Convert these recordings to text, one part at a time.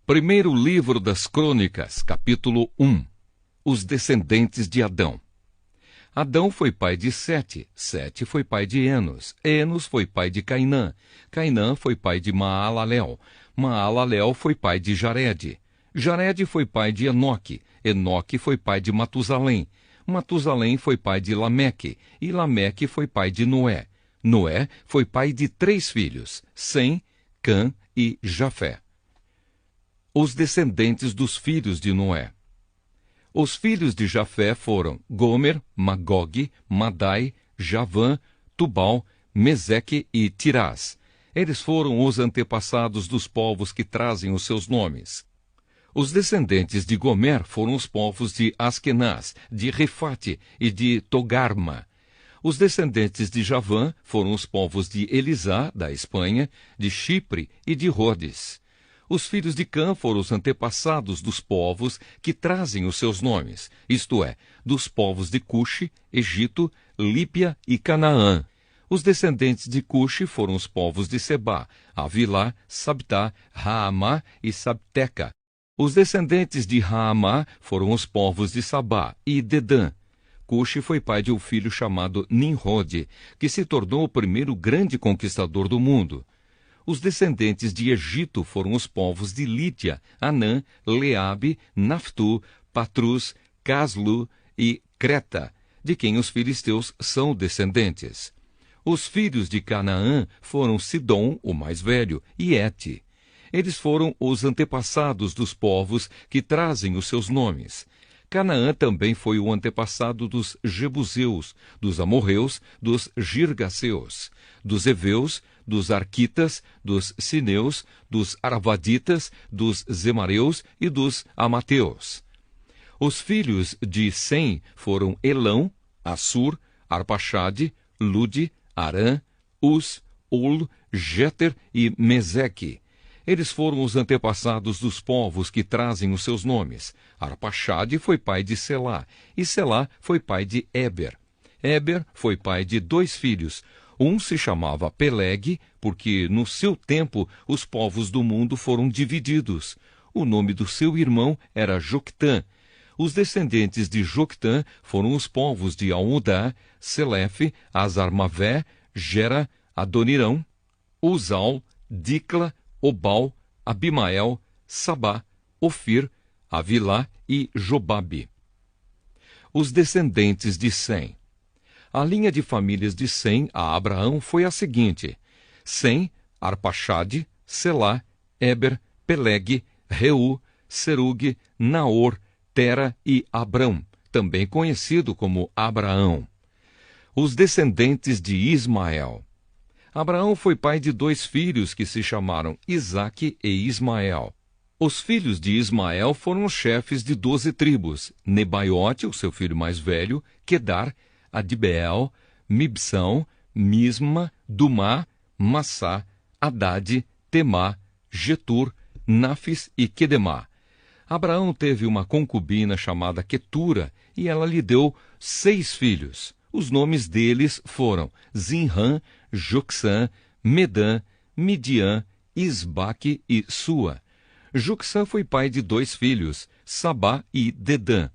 Primeiro livro das Crônicas, capítulo 1. Os descendentes de Adão. Adão foi pai de Sete, Sete foi pai de Enos, Enos foi pai de Cainã, Cainã foi pai de Maalalel, Maalalel foi pai de Jarede, Jarede foi pai de Enoque, Enoque foi pai de Matusalém, Matusalém foi pai de Lameque, e Lameque foi pai de Noé. Noé foi pai de 3 filhos, Sem, Cã e Jafé. Os descendentes dos filhos de Noé. Os filhos de Jafé foram Gomer, Magog, Madai, Javã, Tubal, Meseque e Tirás. Eles foram os antepassados dos povos que trazem os seus nomes. Os descendentes de Gomer foram os povos de Askenaz, de Refate e de Togarma. Os descendentes de Javã foram os povos de Elisá, da Espanha, de Chipre e de Rhodes. Os filhos de Cã foram os antepassados dos povos que trazem os seus nomes, isto é, dos povos de Cuxe, Egito, Lípia e Canaã. Os descendentes de Cuxe foram os povos de Sebá, Avilá, Sabtá, Raamá e Sabteca. Os descendentes de Raamá foram os povos de Sabá e Dedã. Cuxe foi pai de um filho chamado Nimrode, que se tornou o primeiro grande conquistador do mundo. Os descendentes de Egito foram os povos de Lídia, Anã, Leabe, Naftu, Patrus, Caslu e Creta, de quem os filisteus são descendentes. Os filhos de Canaã foram Sidom, o mais velho, e Ete. Eles foram os antepassados dos povos que trazem os seus nomes. Canaã também foi o antepassado dos Jebuseus, dos Amorreus, dos Girgaceus, dos Eveus, dos Arquitas, dos Sineus, dos Arvaditas, dos Zemareus e dos Amateus. Os filhos de Sem foram Elão, Assur, Arpaxade, Lude, Arã, Uz, Ul, Jeter e Meseque. Eles foram os antepassados dos povos que trazem os seus nomes. Arpaxade foi pai de Selá, e Selá foi pai de Éber. Éber foi pai de 2 filhos. Um se chamava Peleg, porque no seu tempo os povos do mundo foram divididos. O nome do seu irmão era Joctã. Os descendentes de Joctã foram os povos de Almodá, Selefe, Azarmavé, Gera, Adonirão, Uzal, Dicla, Obal, Abimael, Sabá, Ofir, Avilá e Jobabe. Os descendentes de Sem. A linha de famílias de Sem a Abraão foi a seguinte: Sem, Arpaxade, Selá, Éber, Peleg, Reu, Serug, Naor, Tera e Abrão, também conhecido como Abraão. Os descendentes de Ismael. Abraão foi pai de 2 filhos que se chamaram Isaque e Ismael. Os filhos de Ismael foram os chefes de 12 tribos: Nebaiote, o seu filho mais velho, Quedar, Adibeel, Mibsão, Misma, Dumá, Massá, Haddad, Temá, Getur, Nafis e Quedemá. Abraão teve uma concubina chamada Quetura, e ela lhe deu 6 filhos. Os nomes deles foram Zinrã, Jocsã, Medã, Midian, Isbaque e Sua. Jocsã foi pai de 2 filhos, Sabá e Dedã.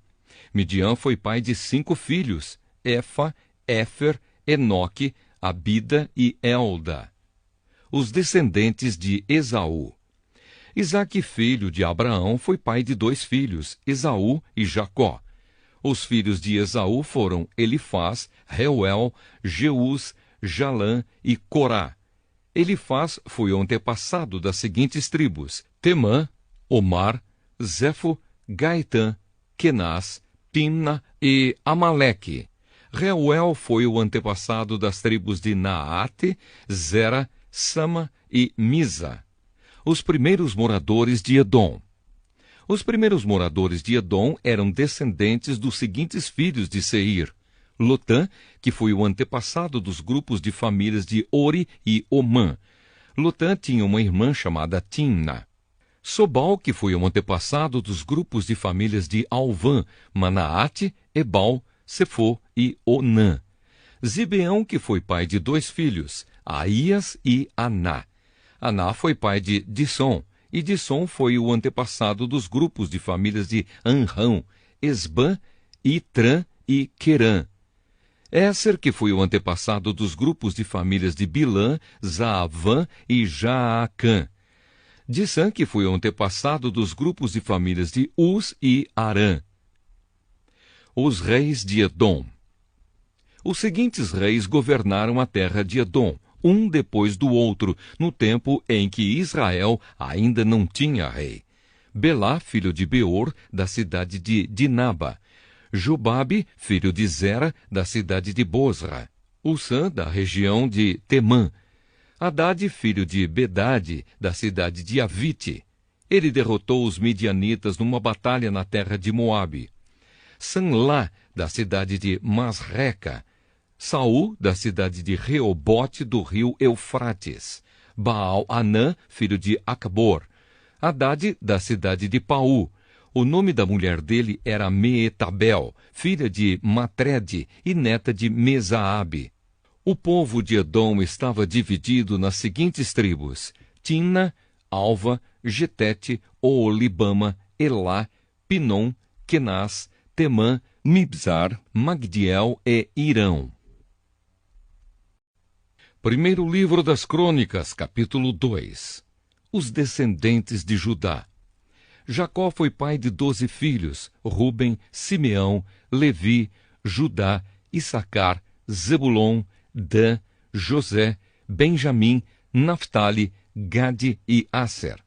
Midian foi pai de 5 filhos, Efa, Éfer, Enoque, Abida e Elda. Os descendentes de Esaú. Isaque, filho de Abraão, foi pai de 2 filhos, Esaú e Jacó. Os filhos de Esaú foram Elifaz, Reuel, Jeús, Jalã e Corá. Elifaz foi o antepassado das seguintes tribos: Temã, Omar, Zefo, Gaitã, Kenaz, Timna e Amaleque. Reuel foi o antepassado das tribos de Naate, Zera, Sama e Misa. Os primeiros moradores de Edom. Os primeiros moradores de Edom eram descendentes dos seguintes filhos de Seir: Lotã, que foi o antepassado dos grupos de famílias de Ori e Omã. Lotã tinha uma irmã chamada Timna. Sobal, que foi o antepassado dos grupos de famílias de Alvã, Manaate, Ebal, Sefô e Onã. Zibeão, que foi pai de 2 filhos, Aías e Aná. Aná foi pai de Dissom, e Dissom foi o antepassado dos grupos de famílias de Anrão, Esbã, Itrã e Querã. Éser, que foi o antepassado dos grupos de famílias de Bilã, Zaavã e Jaacã. Dissã, que foi o antepassado dos grupos de famílias de Uz e Arã. Os reis de Edom. Os seguintes reis governaram a terra de Edom, um depois do outro, no tempo em que Israel ainda não tinha rei. Belá, filho de Beor, da cidade de Dinaba. Jobabe, filho de Zera, da cidade de Bosra. Ussã, da região de Temã. Hadade, filho de Bedade, da cidade de Avite. Ele derrotou os midianitas numa batalha na terra de Moabe. Sanlá, da cidade de Masreca. Saul, da cidade de Reobote, do rio Eufrates. Baal-Anã, filho de Acbor. Hadade, da cidade de Paú. O nome da mulher dele era Meetabel, filha de Matrede e neta de Mesaabe. O povo de Edom estava dividido nas seguintes tribos: Timna, Alva, Getete, Oolibama, Elá, Pinom, Kenaz, Temã, Mibzar, Magdiel e Irão. Primeiro livro das Crônicas, capítulo 2. Os descendentes de Judá. Jacó foi pai de 12 filhos: Ruben, Simeão, Levi, Judá, Issacar, Zebulon, Dan, José, Benjamim, Naftali, Gade e Asser.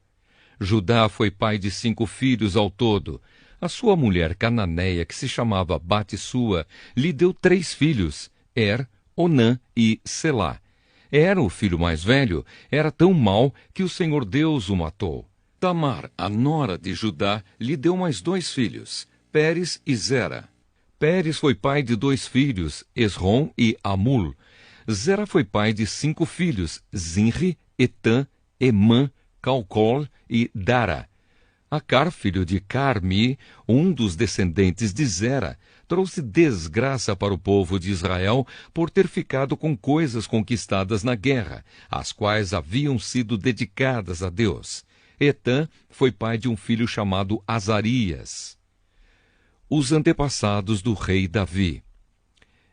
Judá foi pai de 5 filhos ao todo. A sua mulher cananeia, que se chamava Batissua, lhe deu 3 filhos: Onã e Selá. O filho mais velho, era tão mau que o Senhor Deus o matou. Tamar, a nora de Judá, lhe deu mais 2 filhos, Pérez e Zera. Pérez foi pai de 2 filhos, Esrom e Amul. Zera foi pai de 5 filhos, Zinri, Etã, Emã, Calcol e Dara. Acar, filho de Carmi, um dos descendentes de Zera, trouxe desgraça para o povo de Israel por ter ficado com coisas conquistadas na guerra, as quais haviam sido dedicadas a Deus. Etã foi pai de um filho chamado Azarias. Os antepassados do rei Davi.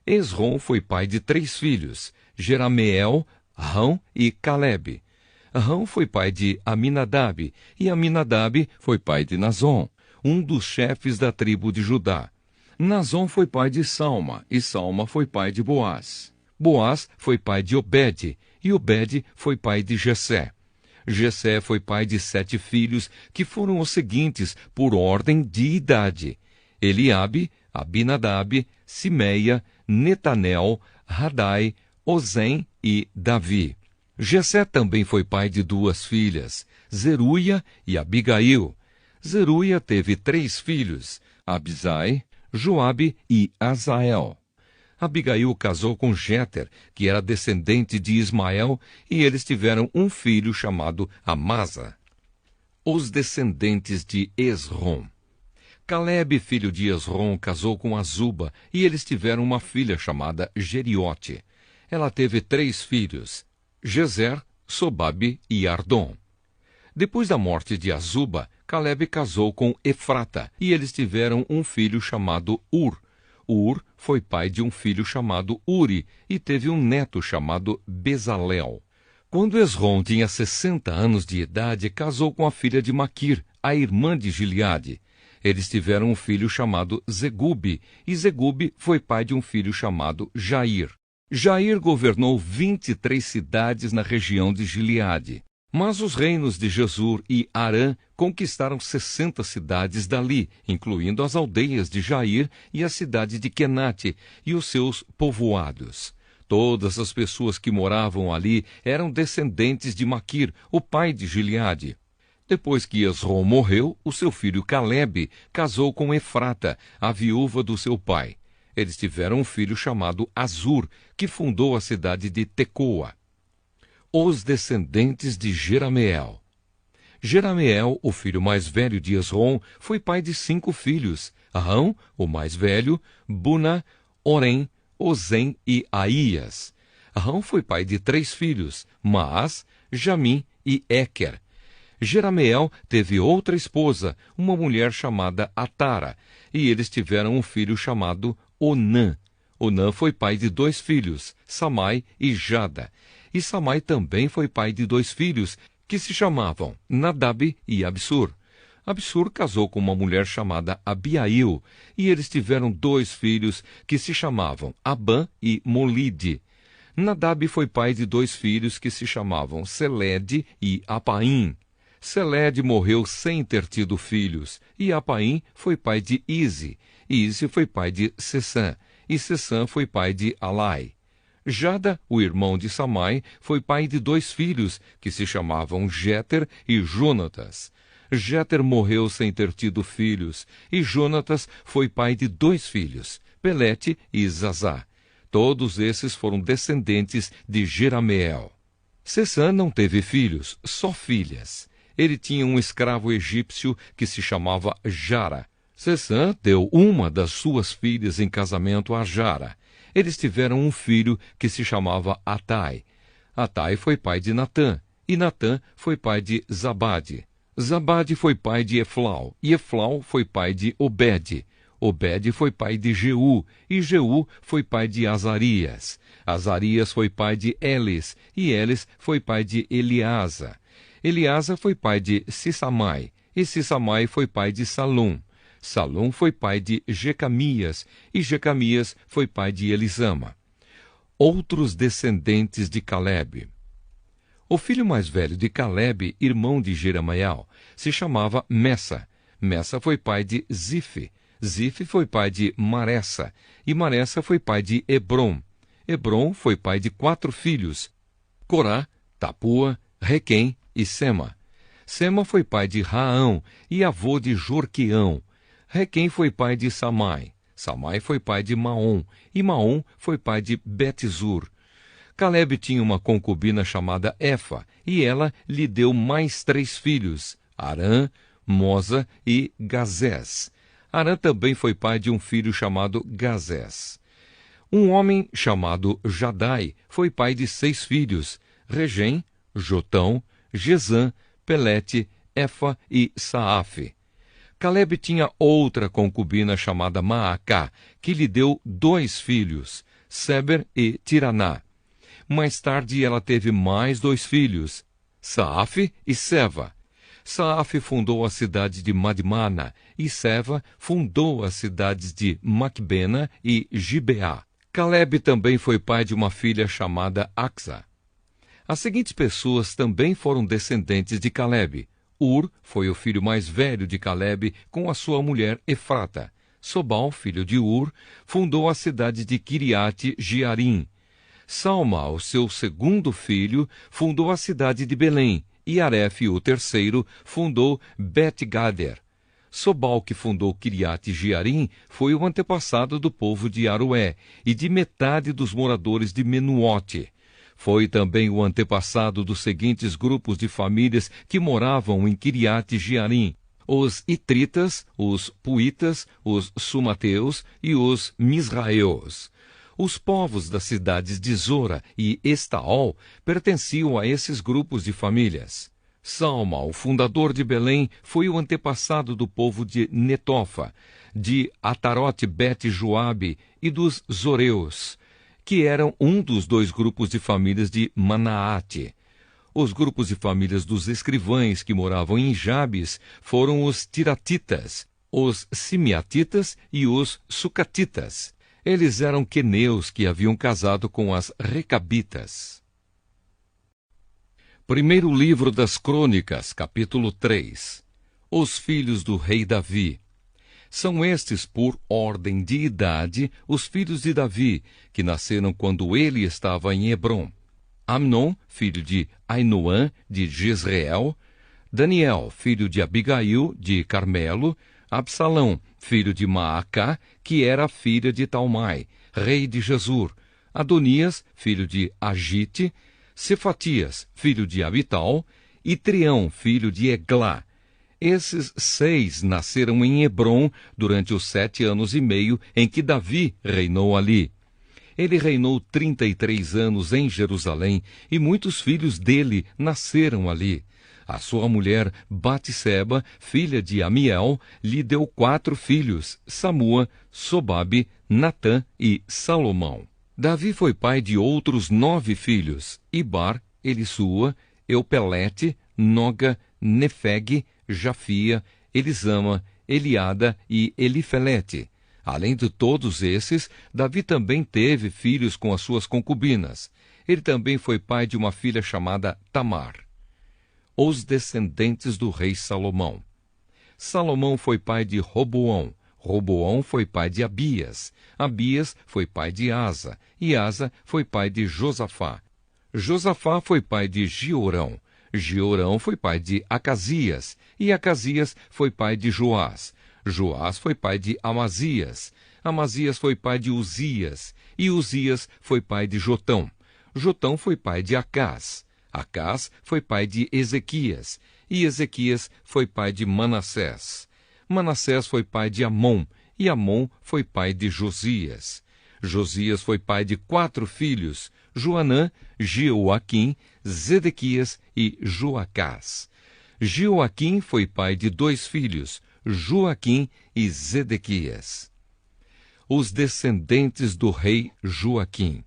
Esrom foi pai de 3 filhos, Jerameel, Rão e Calebe. Rão foi pai de Aminadab, e Aminadab foi pai de Nazon, um dos chefes da tribo de Judá. Nazon foi pai de Salma, e Salma foi pai de Boaz. Boaz foi pai de Obed, e Obed foi pai de Jessé. Jessé foi pai de 7 filhos, que foram os seguintes, por ordem de idade: Eliabe, Abinadab, Simeia, Netanel, Radai, Ozem e Davi. Jessé também foi pai de 2 filhas, Zeruia e Abigail. Zeruia teve 3 filhos, Abisai, Joabe e Azael. Abigail casou com Jéter, que era descendente de Ismael, e eles tiveram um filho chamado Amasa. Os descendentes de Esrom. Calebe, filho de Esrom, casou com Azuba, e eles tiveram uma filha chamada Jeriote. Ela teve 3 filhos, Jezer, Sobabe e Ardom. Depois da morte de Azuba, Calebe casou com Efrata, e eles tiveram um filho chamado Ur. Ur foi pai de um filho chamado Uri, e teve um neto chamado Bezalel. Quando Esrom tinha 60 anos de idade, casou com a filha de Maquir, a irmã de Gileade. Eles tiveram um filho chamado Zegube, e Zegube foi pai de um filho chamado Jair. Jair governou 23 cidades na região de Gileade. Mas os reinos de Jesur e Arã conquistaram 60 cidades dali, incluindo as aldeias de Jair e a cidade de Quenate e os seus povoados. Todas as pessoas que moravam ali eram descendentes de Maquir, o pai de Gileade. Depois que Esrom morreu, o seu filho Calebe casou com Efrata, a viúva do seu pai. Eles tiveram um filho chamado Azur, que fundou a cidade de Tecoa. Os descendentes de Jerameel. Jerameel, o filho mais velho de Esrom, foi pai de 5 filhos: Rão, o mais velho, Buna, Orem, Ozem e Aías. Rão foi pai de 3 filhos: Maás, Jamim e Équer. Jerameel teve outra esposa, uma mulher chamada Atara, e eles tiveram um filho chamado Onã. Onã foi pai de 2 filhos, Samai e Jada. E Samai também foi pai de 2 filhos, que se chamavam Nadab e Absur. Absur casou com uma mulher chamada Abiail, e eles tiveram 2 filhos, que se chamavam Abã e Molide. Nadab foi pai de 2 filhos, que se chamavam Selede e Apaim. Selede morreu sem ter tido filhos, e Apaim foi pai de Ize. Ize foi pai de Sessã, e Sessã foi pai de Alai. Jada, o irmão de Samai, foi pai de 2 filhos, que se chamavam Jéter e Jonatas. Jéter morreu sem ter tido filhos, e Jonatas foi pai de 2 filhos, Pelete e Zazá. Todos esses foram descendentes de Jerameel. Sessã não teve filhos, só filhas. Ele tinha um escravo egípcio que se chamava Jara. Sessã deu uma das suas filhas em casamento a Jara. Eles tiveram um filho que se chamava Atai. Atai foi pai de Natã, e Natã foi pai de Zabade. Zabade foi pai de Eflau, e Eflau foi pai de Obed. Obed foi pai de Jeú, e Jeú foi pai de Azarias. Azarias foi pai de Elis, e Elis foi pai de Eleasa. Eleasa foi pai de Sissamai, e Sissamai foi pai de Salum. Salum foi pai de Jecamias, e Jecamias foi pai de Elisama. Outros descendentes de Calebe. O filho mais velho de Calebe, irmão de Jerameel, se chamava Messa. Messa foi pai de Zife. Zife foi pai de Maressa, e Maressa foi pai de Hebron. Hebron foi pai de 4 filhos, Corá, Tapua, Requem e Sema. Sema foi pai de Raão e avô de Jorqueão. Requem foi pai de Samai. Samai foi pai de Maom, e Maom foi pai de Betzur. Calebe tinha uma concubina chamada Efa, e ela lhe deu mais 3 filhos, Arã, Moza e Gazés. Arã também foi pai de um filho chamado Gazés. Um homem chamado Jadai foi pai de 6 filhos, Regem, Jotão, Gesã, Pelete, Efa e Saafe. Calebe tinha outra concubina chamada Maacá, que lhe deu 2 filhos, Seber e Tiraná. Mais tarde ela teve mais 2 filhos, Saafe e Seva. Saafe fundou a cidade de Madmana, e Seva fundou as cidades de Macbena e Gibeá. Calebe também foi pai de uma filha chamada Axa. As seguintes pessoas também foram descendentes de Calebe. Ur foi o filho mais velho de Calebe com a sua mulher Efrata. Sobal, filho de Ur, fundou a cidade de Kiriate Jearim. Salma, o seu segundo filho, fundou a cidade de Belém, e Arefe, o terceiro, fundou Bet-Gader. Sobal, que fundou Kiriate Jearim, foi o antepassado do povo de Aroé e de metade dos moradores de Menuote. Foi também o antepassado dos seguintes grupos de famílias que moravam em Kiriate Jearim: os Itritas, os Puitas, os Sumateus e os Misraeus. Os povos das cidades de Zora e Estaol pertenciam a esses grupos de famílias. Salma, o fundador de Belém, foi o antepassado do povo de Netofa, de Atarote Bet-Joabe e dos Zoreus, que eram um dos 2 grupos de famílias de Manaate. Os grupos de famílias dos escrivães que moravam em Jabes foram os Tiratitas, os Simeatitas e os Sucatitas. Eles eram queneus que haviam casado com as Recabitas. Primeiro livro das Crônicas, capítulo 3. Os filhos do rei Davi. São estes, por ordem de idade, os filhos de Davi, que nasceram quando ele estava em Hebrom: Amnon, filho de Ainoã, de Jezreel; Daniel, filho de Abigail, de Carmelo; Absalão, filho de Maacá, que era filha de Talmai, rei de Gesur; Adonias, filho de Agite; Cefatias, filho de Abital; e Trião, filho de Eglá. Esses 6 nasceram em Hebrom durante os 7 anos e meio em que Davi reinou ali. Ele reinou 33 anos em Jerusalém, e muitos filhos dele nasceram ali. A sua mulher, Batseba, filha de Amiel, lhe deu 4 filhos, Samua, Sobabe, Natã e Salomão. Davi foi pai de outros 9 filhos, Ibar, Elisua, Eupelete, Noga, Nefeg, Jafia, Elisama, Eliada e Elifelete. Além de todos esses, Davi também teve filhos com as suas concubinas. Ele também foi pai de uma filha chamada Tamar. Os descendentes do rei Salomão. Salomão foi pai de Roboão. Roboão foi pai de Abias. Abias foi pai de Asa. E Asa foi pai de Josafá. Josafá foi pai de Giorão. Giorão foi pai de Acasias. E Acasias foi pai de Joás. Joás foi pai de Amazias. Amazias foi pai de Uzias. E Uzias foi pai de Jotão. Jotão foi pai de Acás. Acás foi pai de Ezequias. E Ezequias foi pai de Manassés. Manassés foi pai de Amon. E Amon foi pai de Josias. Josias foi pai de 4 filhos, Joanã, Jeoaquim, Zedequias e Joacás. Jeoaquim foi pai de 2 filhos, Joaquim e Zedequias. Os descendentes do rei Joaquim.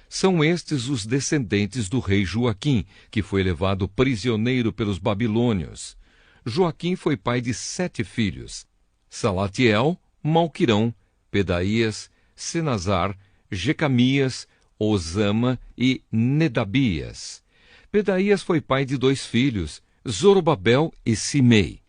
São estes os descendentes do rei Joaquim, que foi levado prisioneiro pelos babilônios. Joaquim foi pai de 7 filhos, Salatiel, Malquirão, Pedaías, Senazar, Jecamias, Osama e Nedabias. Pedaías foi pai de 2 filhos, Zorobabel e Simei.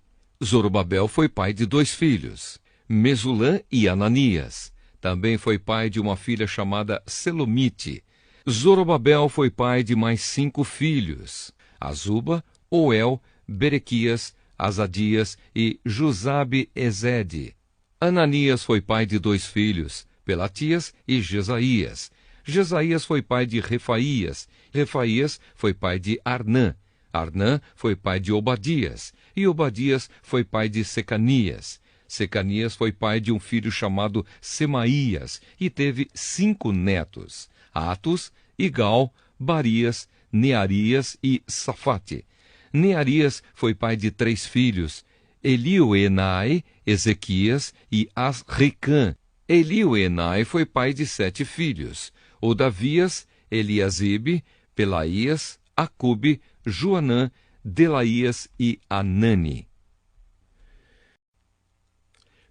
Zorobabel foi pai de 2 filhos, Mesulã e Ananias. Também foi pai de uma filha chamada Selomite. Zorobabel foi pai de mais 5 filhos, Azuba, Oel, Berequias, Azadias e Jusabe-Ezede. Ananias foi pai de 2 filhos, Pelatias e Jesaías. Jesaías foi pai de Refaías. Refaías foi pai de Arnã. Arnã foi pai de Obadias. E Obadias foi pai de Secanias. Secanias foi pai de um filho chamado Semaías e teve 5 netos, Atos, Igal, Barias, Nearias e Safate. Nearias foi pai de 3 filhos, Elioenai, Ezequias e Asricã. Elioenai foi pai de 7 filhos, Odavias, Eliasibe, Pelaías, Acube, Joanã, Delaías e Anani.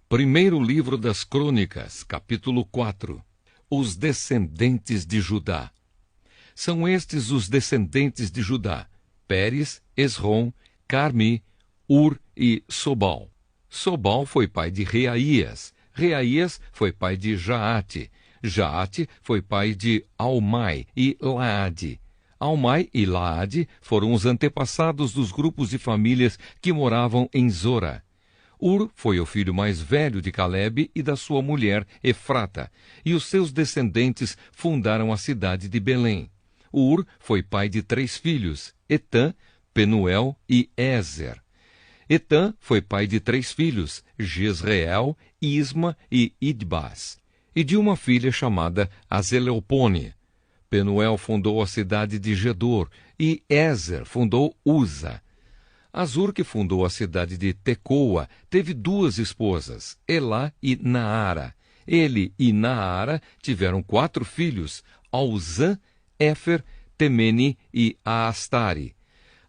Primeiro livro das Crônicas, capítulo 4. Os descendentes de Judá. São estes os descendentes de Judá: Pérez, Esrom, Carmi, Ur e Sobal. Sobal foi pai de Reaías. Reaías foi pai de Jaate. Jaate foi pai de Almai e Laade. Almai e Laade foram os antepassados dos grupos de famílias que moravam em Zora. Ur foi o filho mais velho de Calebe e da sua mulher Efrata, e os seus descendentes fundaram a cidade de Belém. Ur foi pai de 3 filhos, Etã, Penuel e Ézer. Etã foi pai de 3 filhos, Jezreel, Isma e Idbas, e de uma filha chamada Azeleopone. Penuel fundou a cidade de Gedor, e Ézer fundou Uza. Azur, que fundou a cidade de Tecoa, teve 2 esposas, Elá e Naara. Ele e Naara tiveram 4 filhos, Auzã, Éfer, Temene e Aastari.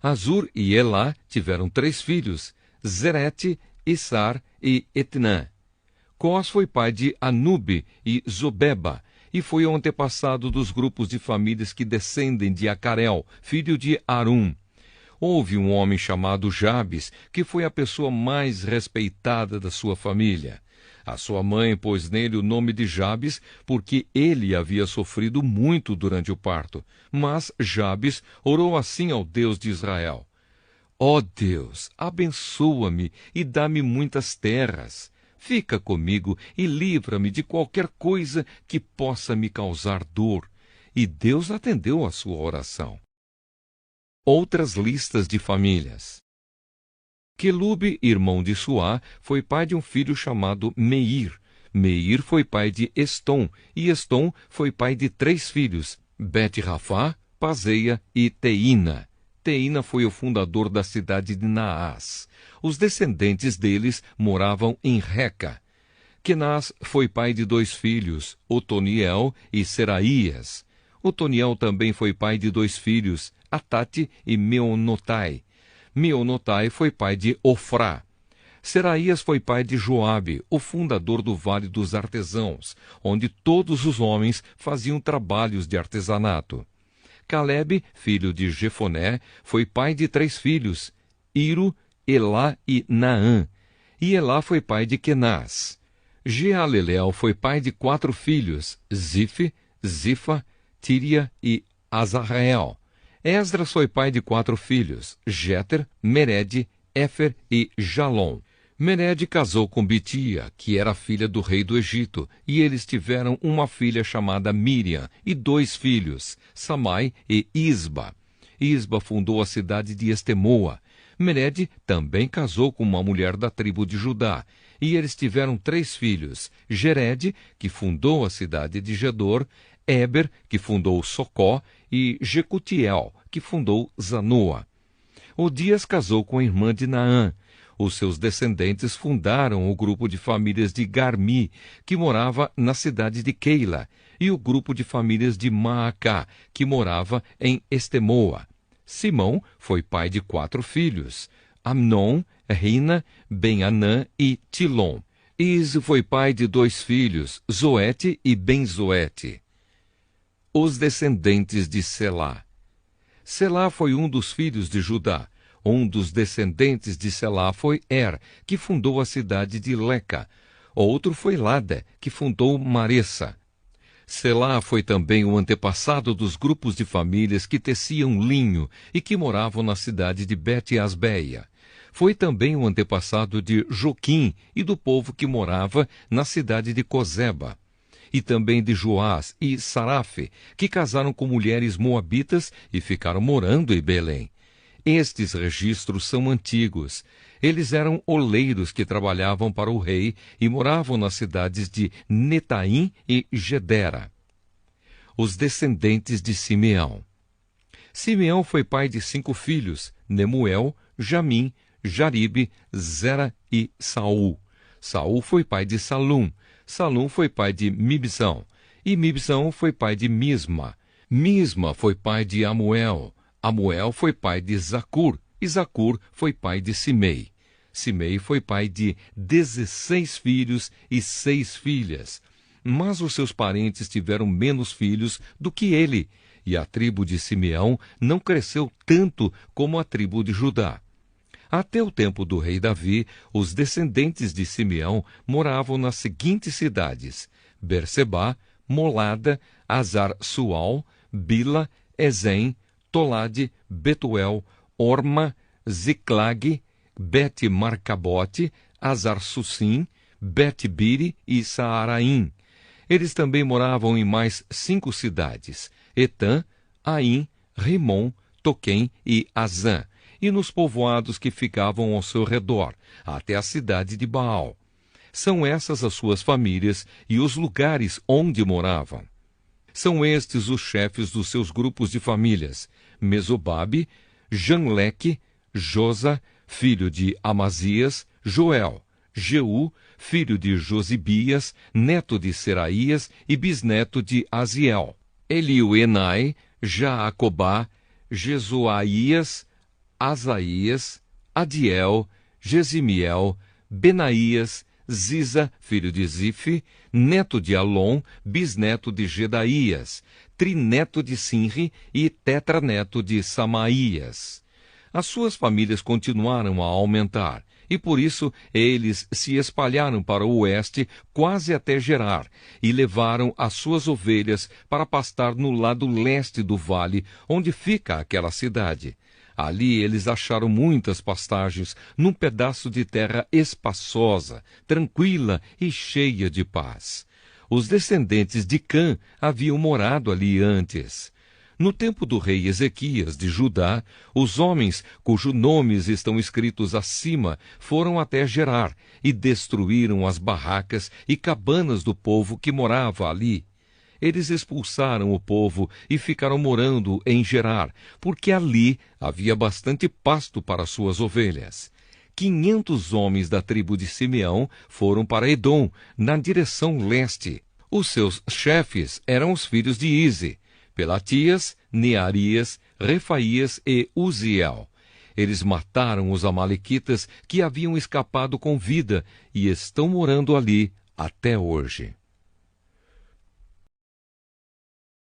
Azur e Elá tiveram 3 filhos, Zerete, Issar e Etnã. Cós foi pai de Anube e Zobeba, e foi o antepassado dos grupos de famílias que descendem de Acarel, filho de Arum. Houve um homem chamado Jabes, que foi a pessoa mais respeitada da sua família. A sua mãe pôs nele o nome de Jabes, porque ele havia sofrido muito durante o parto. Mas Jabes orou assim ao Deus de Israel: Ó Deus, abençoa-me e dá-me muitas terras. Fica comigo e livra-me de qualquer coisa que possa me causar dor. E Deus atendeu a sua oração. Outras listas de famílias. Quelube, irmão de Suá, foi pai de um filho chamado Meir. Meir foi pai de Estom, e Estom foi pai de 3 filhos, Bet-Rafá, Paseia e Teína. Teína foi o fundador da cidade de Naás. Os descendentes deles moravam em Reca. Kenaz foi pai de 2 filhos, Otoniel e Seraías. Otoniel também foi pai de 2 filhos, Atate e Meonotai. Meonotai foi pai de Ofrá. Seraías foi pai de Joabe, o fundador do Vale dos Artesãos, onde todos os homens faziam trabalhos de artesanato. Calebe, filho de Jefoné, foi pai de 3 filhos, Iro, Elá e Naã. E Elá foi pai de Kenaz. Jealelel foi pai de 4 filhos, Zife, Zifa, Tíria e Azarrael. Esdras foi pai de 4 filhos, Jéter, Mered, Éfer e Jalom. Mered casou com Bitia, que era filha do rei do Egito, e eles tiveram uma filha chamada Míriam e 2 filhos, Samai e Isba. Isba fundou a cidade de Estemoa. Mered também casou com uma mulher da tribo de Judá, e eles tiveram 3 filhos, Gered, que fundou a cidade de Gedor, Éber, que fundou Socó, e Jecutiel, que fundou Zanoa. Odias casou com a irmã de Naã. Os seus descendentes fundaram o grupo de famílias de Garmi, que morava na cidade de Keila, e o grupo de famílias de Maacá, que morava em Estemoa. Simão foi pai de 4 filhos, Amnon, Rina, Ben-Anã e Tilom. Is foi pai de 2 filhos, Zoete e Ben-Zoete. Os descendentes de Selá. Selá foi um dos filhos de Judá. Um dos descendentes de Selá foi que fundou a cidade de Leca. Outro foi Lada, que fundou Maressa. Selá foi também o antepassado dos grupos de famílias que teciam linho e que moravam na cidade de Bet-Asbeia. Foi também o antepassado de Joquim e do povo que morava na cidade de Cozeba. E também de Joás e Sarafe, que casaram com mulheres moabitas e ficaram morando em Belém. Estes registros são antigos. Eles eram oleiros que trabalhavam para o rei e moravam nas cidades de Netaim e Gedera. Os descendentes de Simeão. Simeão foi pai de 5 filhos, Nemuel, Jamim, Jaribe, Zera e Saul. Saul foi pai de Salum. Salum foi pai de Mibsão. E Mibsão foi pai de Misma. Misma foi pai de Amuel. Amuel foi pai de Zacur, e Zacur foi pai de Simei. Simei foi pai de 16 filhos e 6 filhas. Mas os seus parentes tiveram menos filhos do que ele, e a tribo de Simeão não cresceu tanto como a tribo de Judá. Até o tempo do rei Davi, os descendentes de Simeão moravam nas seguintes cidades: Bersebá, Molada, Azar-Sual, Bila, Ezem, Tolade, Betuel, Orma, Ziclag, Bet-Marcabote, Azar-Sussim, Bet-Biri e Saaraim. Eles também moravam em mais 5 cidades: Etã, Aim, Rimon, Toquém e Azã, e nos povoados que ficavam ao seu redor, até a cidade de Baal. São essas as suas famílias e os lugares onde moravam. São estes os chefes dos seus grupos de famílias: Mesobabe, Janleque, Josa, filho de Amazias, Joel, Jeú, filho de Josibias, neto de Seraías e bisneto de Aziel, Eliuenai, Jaacobá, Jesuaías, Asaías, Adiel, Gesimiel, Benaías, Ziza, filho de Zife, neto de Alon, bisneto de Gedaías, trineto de Sinri e tetraneto de Samaías. As suas famílias continuaram a aumentar, e por isso eles se espalharam para o oeste quase até Gerar, e levaram as suas ovelhas para pastar no lado leste do vale, onde fica aquela cidade. Ali eles acharam muitas pastagens, num pedaço de terra espaçosa, tranquila e cheia de paz. Os descendentes de Cã haviam morado ali antes. No tempo do rei Ezequias de Judá, os homens cujos nomes estão escritos acima foram até Gerar e destruíram as barracas e cabanas do povo que morava ali. Eles expulsaram o povo e ficaram morando em Gerar, porque ali havia bastante pasto para suas ovelhas. 500 homens da tribo de Simeão foram para Edom, na direção leste. Os seus chefes eram os filhos de Ize, Pelatias, Nearias, Refaías e Uziel. Eles mataram os amalequitas que haviam escapado com vida e estão morando ali até hoje.